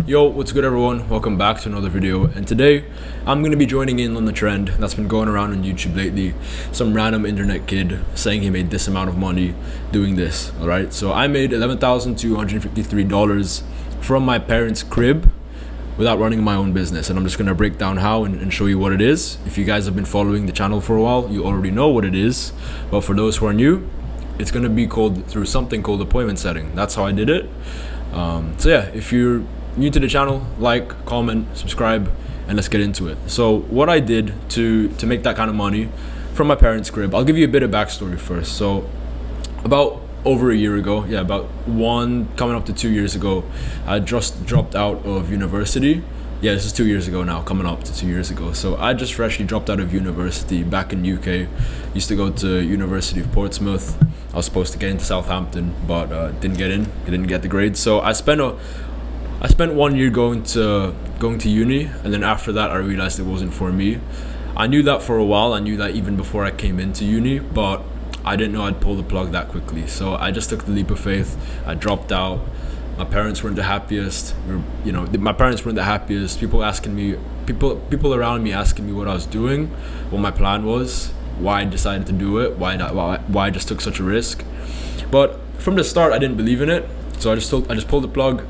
Yo, what's good everyone? Welcome back to another video, and today I'm going to be joining in on the trend that's been going around on YouTube lately. Some random internet kid saying he made this amount of money doing this, alright? So I made $11,253 from my parents' crib without running my own business, and I'm just going to break down how and show you what it is. If you guys have been following the channel for a while, you already know what it is, but for those who are new, it's going to be called through something called appointment setting. That's how I did it. So yeah, if you're new to the channel, like, comment, subscribe, and let's get into it. So what I did to make that kind of money from my parents' crib, I'll give you a bit of backstory first. So about over a year ago, about coming up to 2 years ago, I just dropped out of university. Yeah, this is 2 years ago now, coming up to 2 years ago. So I just freshly dropped out of university back in UK. Used to go to University of Portsmouth. I was supposed to get into Southampton, but didn't get in. I didn't get the grades. So I spent 1 year going to uni, and then after that I realized it wasn't for me. I knew that for a while. I knew that even before I came into uni, but I didn't know I'd pull the plug that quickly. So I just took the leap of faith. I dropped out. My parents weren't the happiest. My parents weren't the happiest. People around me asking me what I was doing, what my plan was, why I decided to do it, why I just took such a risk. But from the start, I didn't believe in it. So I just pulled the plug,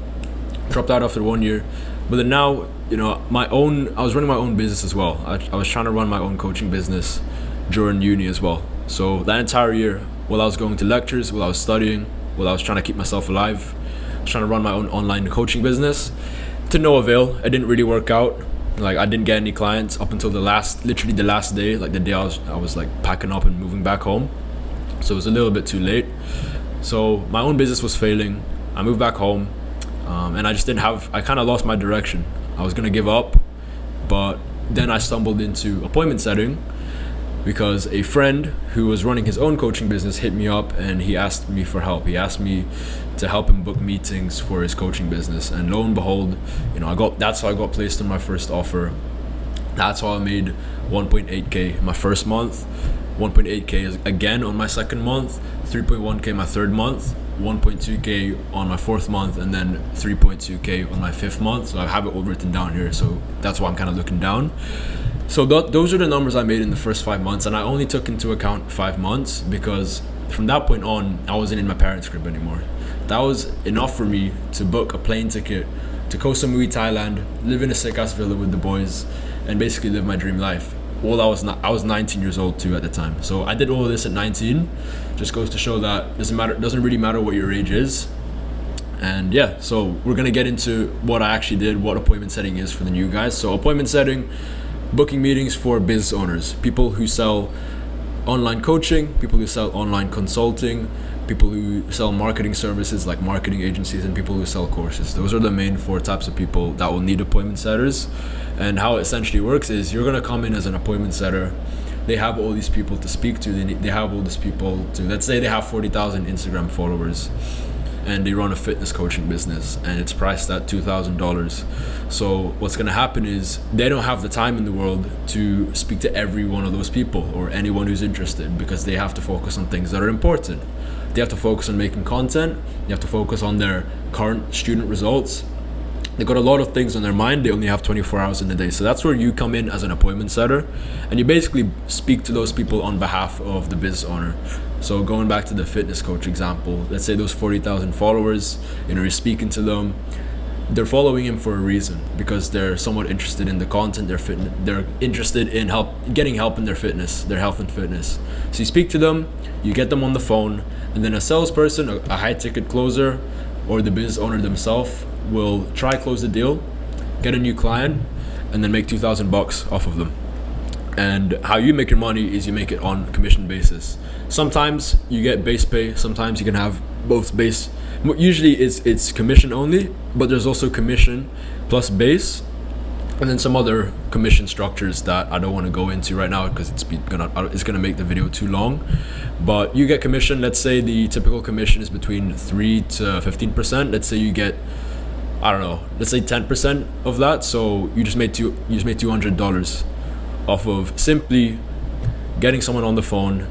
dropped out after 1 year. But then now, I was running my own business as well. I was trying to run my own coaching business during uni as well. So that entire year, while I was going to lectures, while I was studying, while I was trying to keep myself alive, I was trying to run my own online coaching business, to no avail. It didn't really work out. Like, I didn't get any clients up until literally the last day, like the day I was like packing up and moving back home. So it was a little bit too late. So my own business was failing. I moved back home. And I kind of lost my direction. I was going to give up, but then I stumbled into appointment setting because a friend who was running his own coaching business hit me up and he asked me for help. He asked me to help him book meetings for his coaching business. And lo and behold, that's how I got placed on my first offer. That's how I made 1.8K my first month, 1.8K again on my second month, 3.1K my third month, 1.2K on my fourth month, and then 3.2K on my fifth month. So I have it all written down here, so that's why I'm kind of looking down. So those are the numbers I made in the first 5 months, and I only took into account 5 months because from that point on, I wasn't in my parents' crib anymore. That was enough for me to book a plane ticket to Koh Samui, Thailand, live in a sick-ass villa with the boys, and basically live my dream life. Well, I was 19 years old too at the time. So I did all of this at 19. Just goes to show that it doesn't really matter what your age is. And yeah, so we're gonna get into what I actually did, what appointment setting is for the new guys. So appointment setting, booking meetings for business owners, people who sell online coaching, people who sell online consulting, people who sell marketing services like marketing agencies, and people who sell courses. Those are the main 4 types of people that will need appointment setters. And how it essentially works is you're going to come in as an appointment setter. They have all these people to speak to. They have all these people to, let's say they have 40,000 Instagram followers and they run a fitness coaching business and it's priced at $2,000. So what's going to happen is they don't have the time in the world to speak to every one of those people or anyone who's interested, because they have to focus on things that are important. They have to focus on making content. They have to focus on their current student results. They've got a lot of things on their mind. They only have 24 hours in a day. So that's where you come in as an appointment setter, and you basically speak to those people on behalf of the business owner. So going back to the fitness coach example, let's say those 40,000 followers, you're speaking to them. They're following him for a reason, because they're somewhat interested in the content. They're interested in getting help in their fitness, their health and fitness. So you speak to them, you get them on the phone, and then a salesperson, a high ticket closer, or the business owner themselves will try close the deal, get a new client, and then make $2,000 off of them. And how you make your money is you make it on commission basis. Sometimes you get base pay, sometimes you can have both base. Usually it's commission only, but there's also commission plus base, and then some other commission structures that I don't want to go into right now because it's gonna make the video too long. But you get commission. Let's say the typical commission is between 3 to 15%. Let's say you get, I don't know, let's say 10% of that. So you just made $200 off of simply getting someone on the phone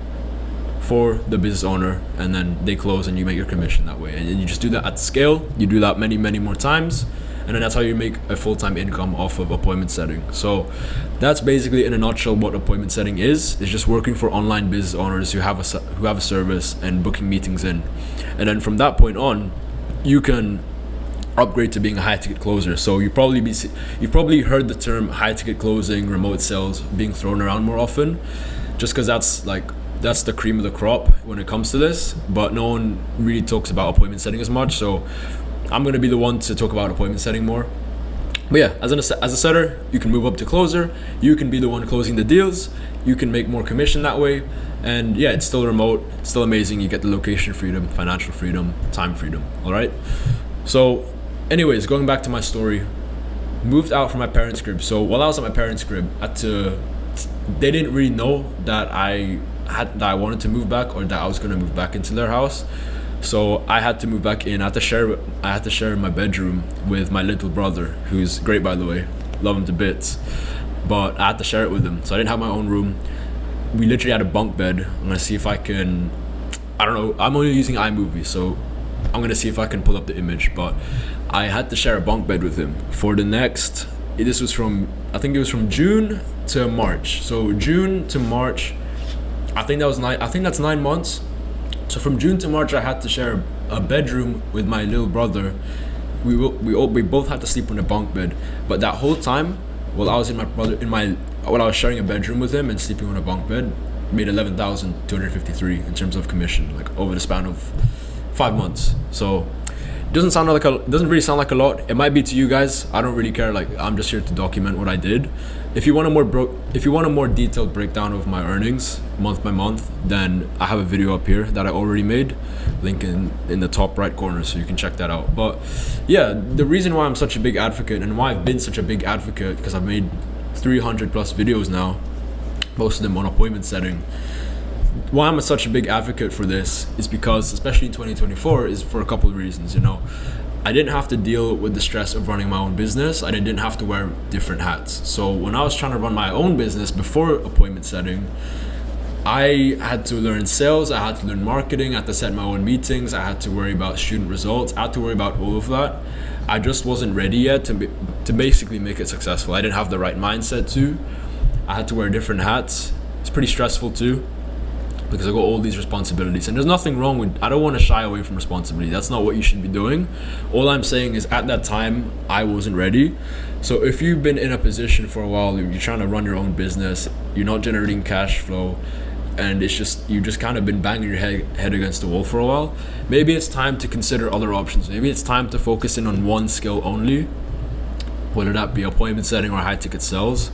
for the business owner, and then they close and you make your commission that way. And you just do that at scale. You do that many more times, and then that's how you make a full-time income off of appointment setting. So that's basically in a nutshell what appointment setting is. It's just working for online business owners who have a service and booking meetings in, and then from that point on, you can upgrade to being a high ticket closer. So you've probably heard the term high ticket closing, remote sales being thrown around more often, just because that's the cream of the crop when it comes to this, but no one really talks about appointment setting as much. So I'm going to be the one to talk about appointment setting more. But yeah, as a setter, you can move up to closer. You can be the one closing the deals. You can make more commission that way. And yeah, it's still remote, it's still amazing. You get the location freedom, financial freedom, time freedom. All right. So anyways, going back to my story, moved out from my parents' crib. So while I was at my parents' crib, they didn't really know that I wanted to move back, or that I was going to move back into their house. So I had to move back in. I had to share my bedroom with my little brother, who's great, by the way. Love him to bits. But I had to share it with him. So I didn't have my own room. We literally had a bunk bed. I'm going to see if I can, I don't know, I'm only using iMovie, so I'm going to see if I can pull up the image. But I had to share a bunk bed with him for the next, I think it was from June to March. So June to March, I think that's 9 months. So from June to March, I had to share a bedroom with my little brother. We both had to sleep on a bunk bed. But that whole time, while I was while I was sharing a bedroom with him and sleeping on a bunk bed, made 11,253 in terms of commission, like over the span of 5 months. So it doesn't really sound like a lot. It might be to you guys. I don't really care. Like, I'm just here to document what I did. If you want a more detailed breakdown of my earnings month by month, then I have a video up here that I already made, link in the top right corner, so you can check that out. But yeah, the reason why I'm such a big advocate, and why I've been such a big advocate, because I've made 300 plus videos now, most of them on appointment setting. Why I'm such a big advocate for this is because, especially in 2024, is for a couple of reasons. I didn't have to deal with the stress of running my own business. I didn't have to wear different hats. So when I was trying to run my own business before appointment setting, I had to learn sales, I had to learn marketing, I had to set my own meetings, I had to worry about student results, I had to worry about all of that. I just wasn't ready yet to basically make it successful. I didn't have the right mindset to. I had to wear different hats. It's pretty stressful too, because I got all these responsibilities, and there's nothing wrong with, I don't want to shy away from responsibility. That's not what you should be doing. All I'm saying is, at that time, I wasn't ready. So if you've been in a position for a while, you're trying to run your own business, you're not generating cash flow, and you just kind of been banging your head against the wall for a while, maybe it's time to consider other options. Maybe it's time to focus in on one skill only, whether that be appointment setting or high ticket sales.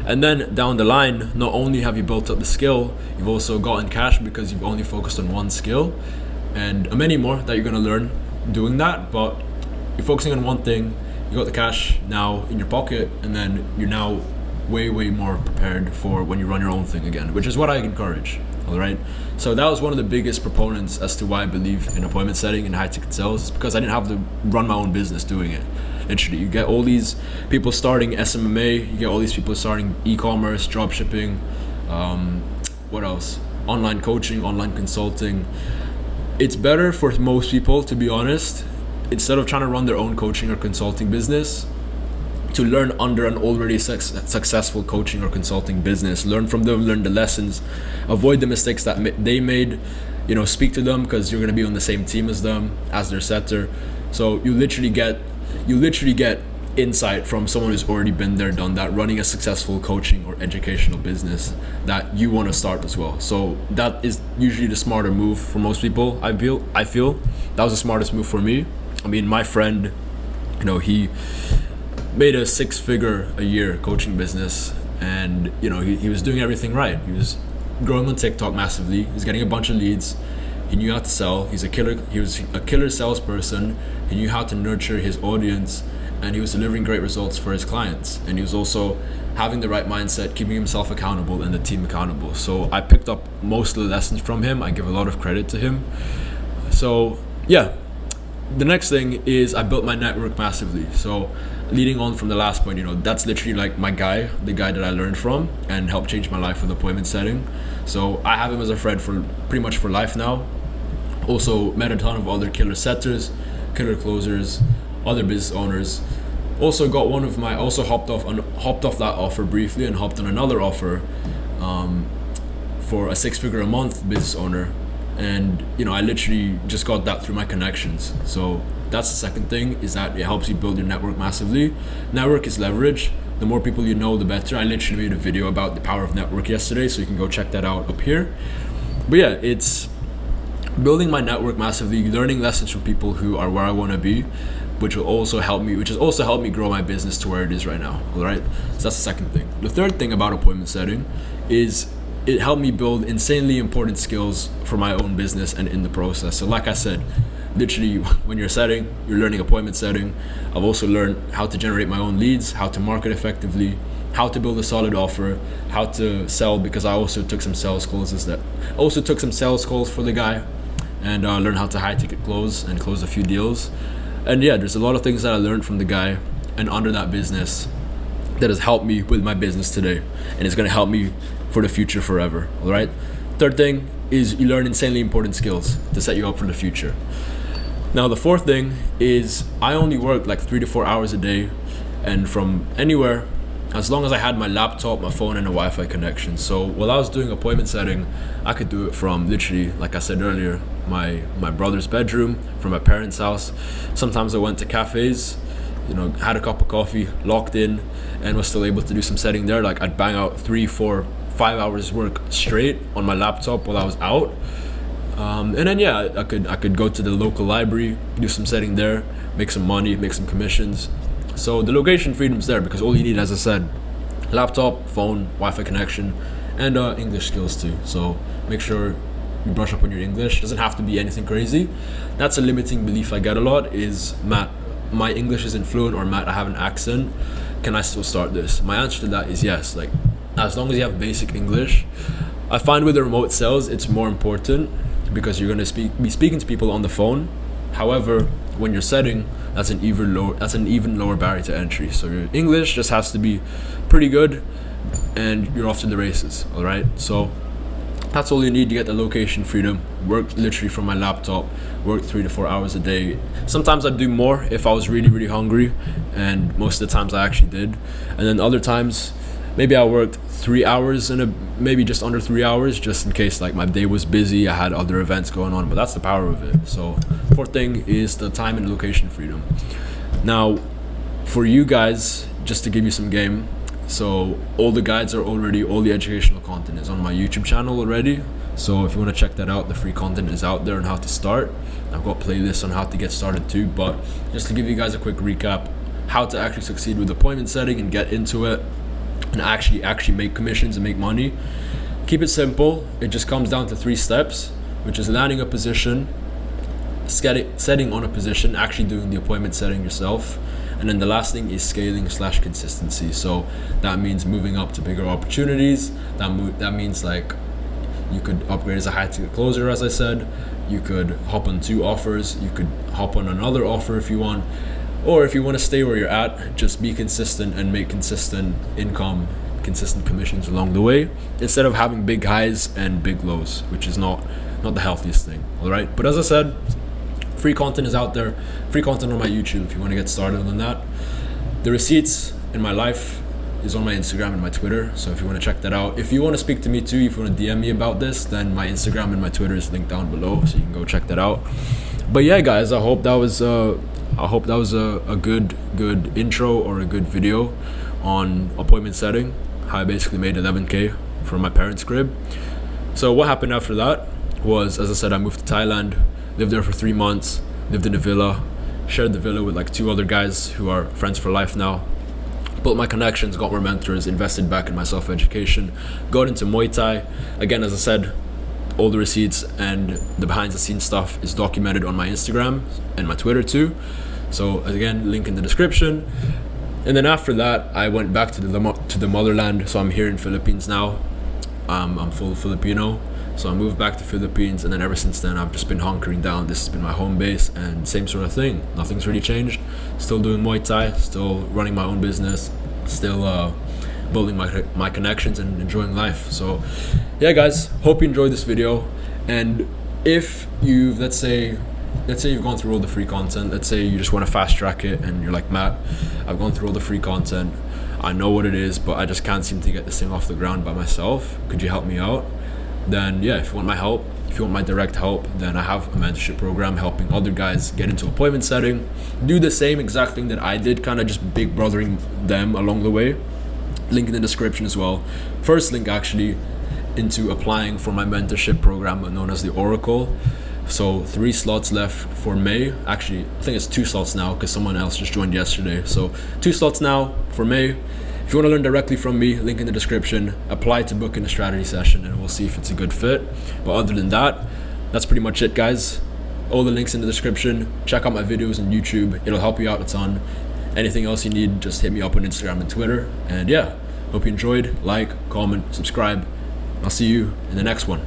And then down the line, not only have you built up the skill, you've also gotten cash because you've only focused on one skill, and many more that you're going to learn doing that. But you're focusing on one thing, you got the cash now in your pocket, and then you're now way more prepared for when you run your own thing again, which is what I encourage. All right. So that was one of the biggest proponents as to why I believe in appointment setting and high ticket sales, because I didn't have to run my own business doing it. Literally, you get all these people starting SMMA, you get all these people starting e-commerce, drop shipping, what else? Online coaching, online consulting. It's better for most people, to be honest, instead of trying to run their own coaching or consulting business, to learn under an already successful coaching or consulting business. Learn from them, learn the lessons, avoid the mistakes that they made. Speak to them, because you're going to be on the same team as them, as their setter. So you literally get insight from someone who's already been there, done that, running a successful coaching or educational business that you want to start as well. So that is usually the smarter move for most people. I feel that was the smartest move for me. I mean, my friend, he made a 6-figure a year coaching business, and he was doing everything right. He was growing on TikTok massively. He was getting a bunch of leads. He knew how to sell. He was a killer salesperson. He knew how to nurture his audience, and he was delivering great results for his clients. And he was also having the right mindset, keeping himself accountable and the team accountable. So I picked up most of the lessons from him. I give a lot of credit to him. So yeah, the next thing is I built my network massively. So leading on from the last point, that's literally like the guy that I learned from and helped change my life with appointment setting. So I have him as a friend for pretty much for life now. Also met a ton of other killer setters, killer closers, other business owners, Also got one of my, also hopped off that offer briefly and hopped on another offer for a 6-figure a month business owner. And I literally just got that through my connections. So that's the second thing, is that it helps you build your network massively. Network is leverage. The more people you know, the better. I literally made a video about the power of network yesterday, so you can go check that out up here. But yeah, it's building my network massively, learning lessons from people who are where I want to be, which has also helped me grow my business to where it is right now. All right, so that's the second thing. The third thing about appointment setting is it helped me build insanely important skills for my own business and in the process. So like I said, literally when you're learning appointment setting. I've also learned how to generate my own leads, how to market effectively, how to build a solid offer, how to sell, because I also took some sales calls for the guy, and learned how to high ticket close and close a few deals. And yeah, there's a lot of things that I learned from the guy and under that business that has helped me with my business today, and it's going to help me for the future forever. All right. Third thing is you learn insanely important skills to set you up for the future. Now the fourth thing is I only work like 3 to 4 hours a day, and from anywhere, as long as I had my laptop, my phone, and a Wi-Fi connection. So while I was doing appointment setting, I could do it from literally, like I said earlier, my brother's bedroom, from my parents' house. Sometimes I went to cafes, had a cup of coffee, locked in, and was still able to do some setting there. Like I'd bang out 3, 4, 5 hours work straight on my laptop while I was out. And then yeah, I could go to the local library, do some setting there, make some money, make some commissions. So the location freedom's there, because all you need, as I said, laptop, phone, Wi-Fi connection, and English skills too. So make sure you brush up on your English. It doesn't have to be anything crazy. That's a limiting belief I get a lot, is, Matt, my English isn't fluent, or Matt, I have an accent, can I still start this? My answer to that is yes. Like, as long as you have basic English. I find with the remote sales, it's more important, because you're going to be speaking to people on the phone. However, when you're setting, that's an even lower barrier to entry. So your English just has to be pretty good, and you're off to the races. All right. So that's all you need to get the location freedom. Work literally from my laptop. Work 3 to 4 hours a day. Sometimes I'd do more if I was really, really hungry, and most of the times I actually did. And then other times, maybe I worked 3 hours maybe just under 3 hours, just in case like my day was busy, I had other events going on. But that's the power of it. So fourth thing is the time and location freedom. Now, for you guys, just to give you some game, so all the the educational content is on my YouTube channel already. So if you want to check that out, the free content is out there on how to start. I've got playlists on how to get started too. But just to give you guys a quick recap, how to actually succeed with appointment setting and get into it, and actually make commissions and make money. Keep it simple. It just comes down to 3 steps, which is landing a position, setting on a position, actually doing the appointment setting yourself, and then the last thing is scaling/consistency. So that means moving up to bigger opportunities. That means like you could upgrade as a high ticket closer, as I said. You could hop on 2 offers. You could hop on another offer if you want. Or if you want to stay where you're at, just be consistent and make consistent income, consistent commissions along the way, instead of having big highs and big lows, which is not the healthiest thing. All right. But as I said, free content is out there. Free content on my YouTube if you want to get started on that. The receipts in my life is on my Instagram and my Twitter. So if you want to check that out, if you want to speak to me too, if you want to DM me about this, then my Instagram and my Twitter is linked down below, so you can go check that out. But yeah, guys, I hope that was a good intro or a good video on appointment setting, how I basically made 11K from my parents' crib. So what happened after that was, as I said, I moved to Thailand, lived there for 3 months, lived in a villa, shared the villa with like 2 other guys who are friends for life now. Built my connections, got more mentors, invested back in my self-education, got into Muay Thai. Again, as I said, all the receipts and the behind the scenes stuff is documented on my Instagram and my Twitter too. So again, link in the description. And then after that, I went back to the motherland. So I'm here in Philippines now. I'm full Filipino. So I moved back to Philippines, and then ever since then, I've just been hunkering down. This has been my home base, and same sort of thing. Nothing's really changed. Still doing Muay Thai, still running my own business, still building my connections and enjoying life. So yeah, guys, hope you enjoyed this video. And if you've, let's say, let's say you've gone through all the free content. Let's say you just want to fast track it and you're like, Matt, I've gone through all the free content. I know what it is, but I just can't seem to get this thing off the ground by myself. Could you help me out? Then yeah, if you want my help, if you want my direct help, then I have a mentorship program helping other guys get into appointment setting, do the same exact thing that I did, kind of just big brothering them along the way. Link in the description as well. First link actually into applying for my mentorship program known as the Oracle. So 3 slots left for May. Actually, I think it's 2 slots now because someone else just joined yesterday. So 2 slots now for May. If you want to learn directly from me, link in the description. Apply to book in a strategy session and we'll see if it's a good fit. But other than that, that's pretty much it, guys. All the links in the description. Check out my videos on YouTube. It'll help you out a ton. Anything else you need, just hit me up on Instagram and Twitter. And yeah, hope you enjoyed. Like, comment, subscribe. I'll see you in the next one.